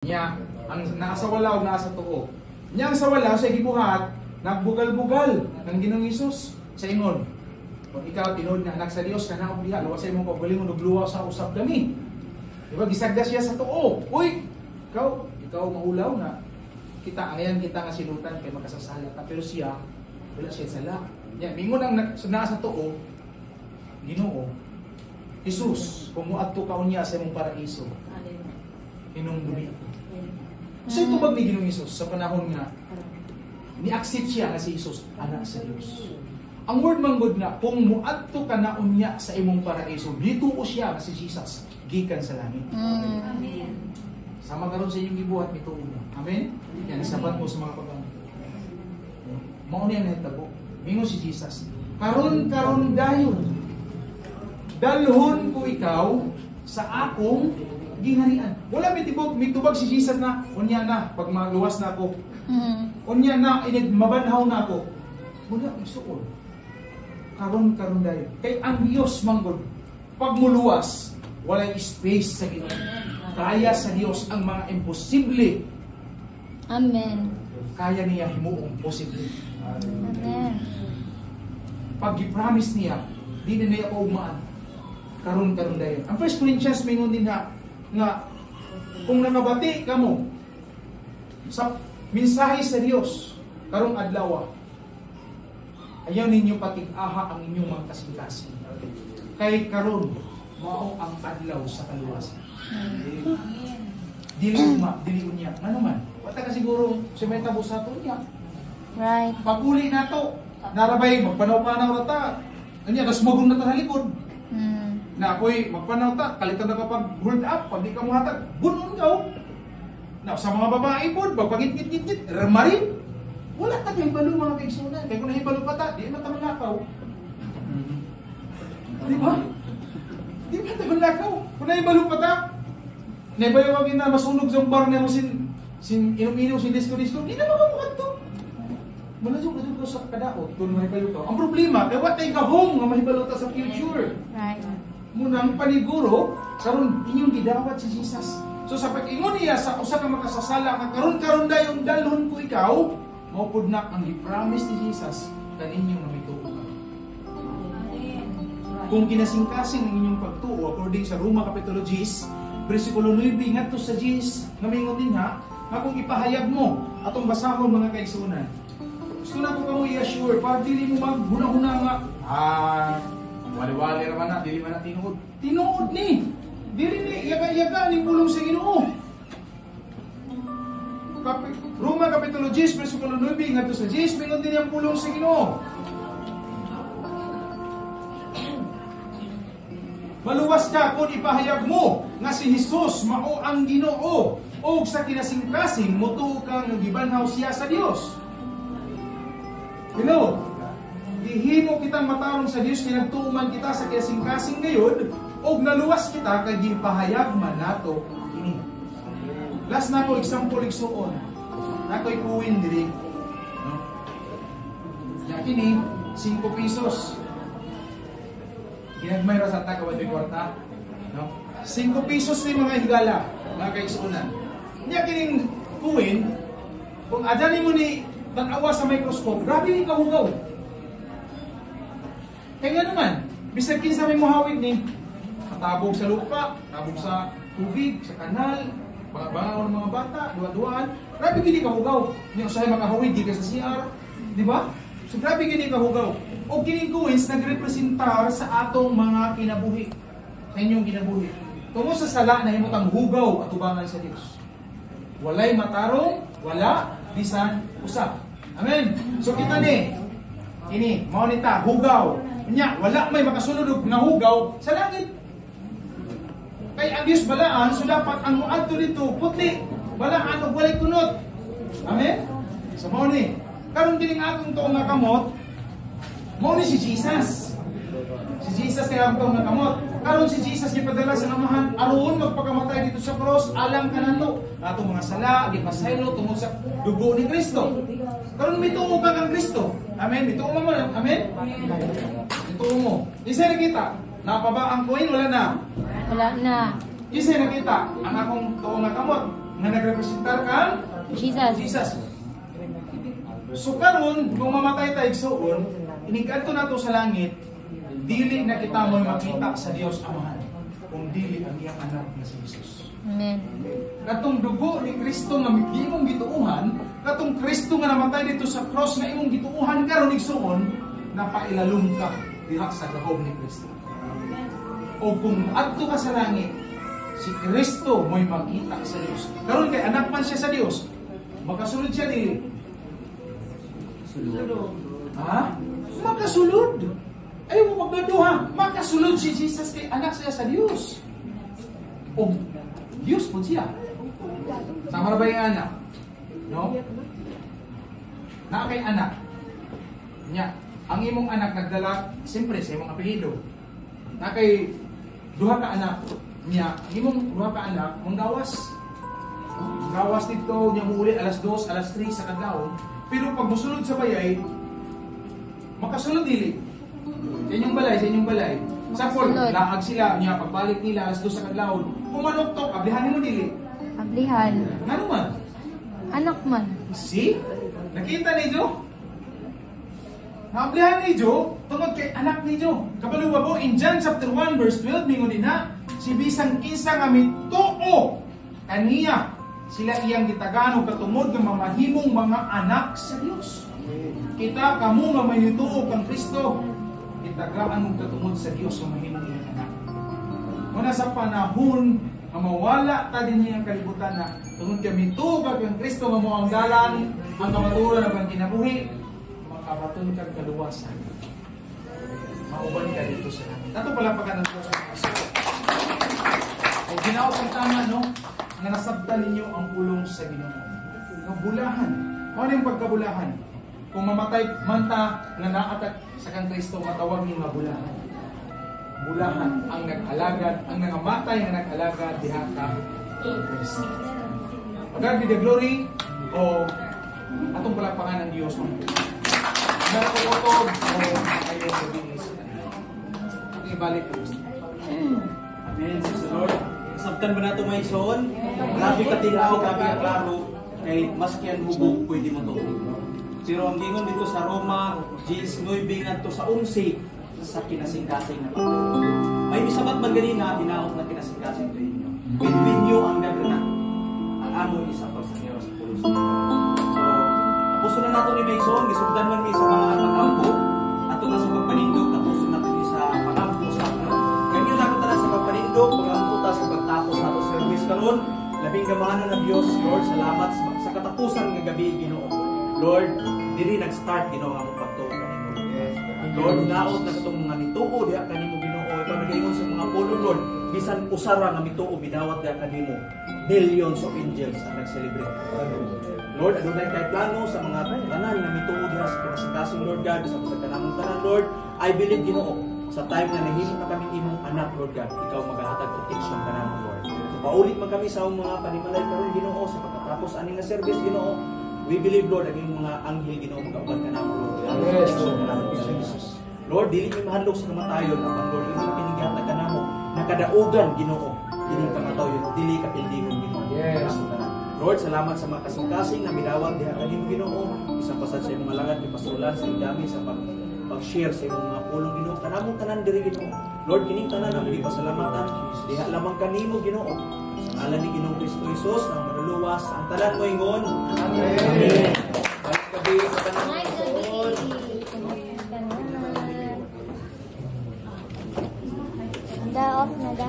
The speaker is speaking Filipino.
Nya ang nasa wala o nasa tuo. Nya ang sa wala sa gibuhat nagbugal-bugal ng Ginoong Hesus sa ingon. Kung ikaw tinuod na anak sa Dios kana og diha luwas sa imong pagalingon ug luwas sa usab dami. Diba gisagda siya sa tuo. Uy, ikaw maulaw na. Kita ayan kita nga silutan kay makasasala ta pero siya wala siya sala. Nya mingon ang nasa tuo Ginoo Hesus kung muadto ka unya sa imong paraiso. Hinungdumi. So ito bag ni Ginoong Hesus sa panahon nga ni-accept siya nga si Hesus anak sa Dios. Ang word manggod nga kung muadto ka na unya sa imong paraiso, dituo siya nga si Jesus gikan sa langit. Amen. Sama karon sa inyong gibuhat mituo mo. Amen. Yan sabat mo sa mga paggamit. Mao ni ang nahitabo. Mingo si Jesus. Karon dayon. Dalhon ko ikaw sa akong gingharian. Wala mitubag si Jesus na unya na pag maluwas na ako. Unya na mabanhaw na ako. Wala isuon. Karon dayon. Kay ang Dios manggod pag muluwas, walay space sa Ginoo. Kaya sa Dios ang mga imposible. Amen. Kaya niya himuong posible. Amen. Pag i-promise niya, di na niya paumaan. Karon dayon. Ang 1 Corinthians mingon din nga kung nakabati ka mo sa mensahe sa Dios karong adlaw, ayaw ninyo patig-aha ang inyong mga kasing-kasing. Kay karon mao ang adlaw sa kaluwasan. Dili unya. Ano man? Wata ka siguro si may tabo sa ato niya. Right. Pag-uli na to, narabay magpanaw-panaw na ta. Anya das magong na ta sa likod. Na ako'y magpanaw ta, kalitan na kapag hold up, pag di ka mo hatag, bunon ka. Na sa mga babae po, pagpagit-git-git, ramarin. Wala ta kayong balo mga kaigsunan. Kaya kung nahibalo pa ta, di man ta manakaw. Di ba? Di man ta manakaw. Kung nahibalo pa ta, nahibalo ka na masunog sa bar na mo sin inom-inom, sin disco-disco, di na makamukat to. Malasog ko sa kadaot kung mahibalo ka. Ang problema, kaya what tayo kahong nga mahibalo ta sa future. Right. Munang paniguro, karon inyong gidawat si Jesus. So sa pag-ingon niya sa usa ka makasasala nga karon dayon dalhon ko ikaw, mao pud na ang gi-promise ni Jesus kaninyo nga mituo ka. Kung kinasingkasing ang inyong pagtuo according sa Roma Kapitulo 10, bersikulo 9 ngadto sa 10, nga mingon din ha, nga kung ipahayag mo atong basahon mga kaigsunan. Gusto na ko kamo i-assure para dili mo maghuna-huna nga wali-wali raman na, dili man na tinuod. Tinuod ni! Dili ni, yaga-yaga ni pulong sa Ginoo. Roma Kapitulo 10, versikulo 9, ngadto sa 10, mingon din ang pulong sa Ginoo. Maluwas ka kung ipahayag mo nga si Jesus mao ang Ginoo o sa kinasingkasing mutuo kang gibanhaw siya sa Dios. Hello? Gihimo kitang matarong sa Dios kinagtuman kita sa kasing-kasing ngayon og naluwas kita kay gipahayag man nato ini. Last na ko example igsuon. Nakoy kuwin diri. No? Ya kini 5 pesos. Ginagmay ra sa ta kawad kwarta. No? 5 pesos ni mga higala, mga kaigsuonan. Nya kining kuwin kung adani mo ni tan-awa sa microscope, grabe ni kahugaw. Kaya nga naman, bisag kinsa may muhawid ni katabog sa lupa, tabog sa tubig, sa kanal, bangaw ng mga bata, duwa-duwaan, grabe gini kahugaw. Ni usahay makahawid di ka sa CR, di ba? So grabe gini kahugaw. O kining kuwins nagrepresentar sa atong mga kinabuhi, sa inyong kinabuhi. Tungo sa sala na himutang hugaw at tubangan sa Dios. Walay matarong, wala bisan usap. Amen. So kita ni, ini mao nita hugaw. Nya wala may makasunod og nahugaw sa langit. Kay ang Dios balaan so dapat ang muadto dito putli, balaan og walay kunot. Amen. So mao ni karon dining atong tuong nga kamot, mao ni si Jesus. Si Jesus kay atong nga kamot. Karon si Jesus gipadala sa Amahan aron magpakamatay dito sa cross alang kananto atong mga sala gipasaylo tungod sa dugo ni Kristo. Karon mituo ka kang Kristo. Amen. Mituo mo. Amen. Mituo mo. Isa na kita. Napaba ang coin wala na. Wala na. Isa nakita ang akong tuong nga kamot. nga nagrepresentar kang Jesus. Jesus. So karon kung mamatay tayo igsoon, inigadto nato sa langit, dili na kita mo makita sa Dios Amahan kung dili ang iyang anak na si Jesus. Amen. Katong dugo ni Kristo nga imong gituuhan, katong Kristo nga namatay dito sa cross nga imong gituuhan karon igsoon, napailalom ka diha sa gahom ni Kristo. O kung adto ka sa langit, si Kristo mo'y makita sa Dios. Karon kay anak man siya sa Dios, makasulod siya dili. Ha? Makasulod. Ayaw mo magdaduha. Makasulod si Jesus kay anak siya sa Dios. O Diyos po siya. Sama na ba yung anak? No? Na kay anak. Nya, ang imong anak nagdala, siyempre sa imong apelyido. Na kay duha ka anak. Nya, ang imong duha ka anak, manggawas. Gawas dito, niya muuli alas 2, alas 3 sa kadlawon. Pero pag musulod sa bayay, makasulod dili. Sa inyong balay. Sa pol, laag sila, niya pagbalik nila alas 2 sa kadlawon. Kung manoktok, ablihan mo dili. Ablihan. Ano man? Anak man. See? Nakita ni Jo? Naablihan ni Jo, tungod kay anak ni Jo. Kabaluwa po, in John chapter 1 verse 12, mingon din na, si bisang kinsa nga mituo kaniya, sila iyang gitagano katungod nga mamahimong mga anak sa Dios. Kita kamo nga may nituo kang Kristo, gitagaan mong katungod sa Dios nga mahimong iyang anak. Muna sa panahon nga mawala ta din niyang kalibutan na tungod kami mituo kang Kristo nga mo ang dalan, ang kamaturan ang kinabuhi, makabaton kang kaluwasan. Mauban ka dito sa langit. Ato pala pagka ng Diyos ng Kristo. Ay ginawa kang tama, no? Nga nasabtan ninyo ang pulong sa Ginoo. Kabulahan. Ano yung pagkabulahan? Kung mamatay man ta nga naatak sa kang Kristo, matawag niyo nga bulahan. Bulahan ang nag-alagad, ang nangamatay nga nag-alagad diha ka Kristo. God be the glory o atong palakpakan ng Diyos man. Narakotog o ayaw sa bilis. Okay, balik po. Amen, Jesus Lord. Sabtan ba nato may son? Grabe ka tilaw, grabe ka klaro. Kay maski ang hubog, pwede mo to. Pero ang gingon dito sa Roma, 19 ngadto sa 11 sa kinasing-kasing na pagkakas. May misabat man ganina, hinaot na kinasing-kasing to inyo. Between you ang gagana. Ang amo isa pa sa Diyos sa pulos. So, puso na nato ni Mason, gisugdan man mi sa mga pag-ampo, ato na sa pagpanindog, tapuso nato ni sa pag-ampo sa ato. Ganyan na ta sa pagpanindog, pag-ampo ta sa pagtapos sa ato service karon. Labing gamahanan ng Dios, Lord, salamat sa katapusan ng gabi, Ginoo. Lord, diri nag-start Ginoo ang pagtuo kanimo. Lord, naot na katong mga nituo diha kanimo Ginoo. Ikaw nagaingon sa mga pulo, Lord, bisan usara nga mituo bidawat diha kanimo. Millions of angels ang nag-celebrate. Lord, adunay kay plano sa mga tanan nga mituo diha sa kinasing Lord God, sa kanamong tanan, Lord. I believe Ginoo, sa time na nahimo na kami imong anak, Lord God, ikaw maghahatag protection kanamo, Lord. Paulit man kami sa mga panimalay karon Ginoo sa pagkatapos ani nga service Ginoo. We believe Lord ang mga anghel Ginoo magauban kanamo, Lord. Yes, Lord, dili mi mahadlok sa kamatayon apan Lord imong kinigihatag kanamo nakadaugan Ginoo. Dili kamatayon, dili kapindingon Ginoo. Yes. Lord, salamat sa mga kasing-kasing na bidawat diha kanimo Ginoo. Isang pasad sa imong malagad ni pastoral sa dami sa pag-share sa imong mga pulong Ginoo. Kanamong tanan diri Ginoo. Lord, kining tanan ang gipasalamatan. Diha lamang kanimo Ginoo. Sa ngalan ni Ginoong Kristo Jesus ang manuluwas ang tanan mo ingon. Amen. Amen. Balik gabi sa tanan mo Ginoo. Da off na da.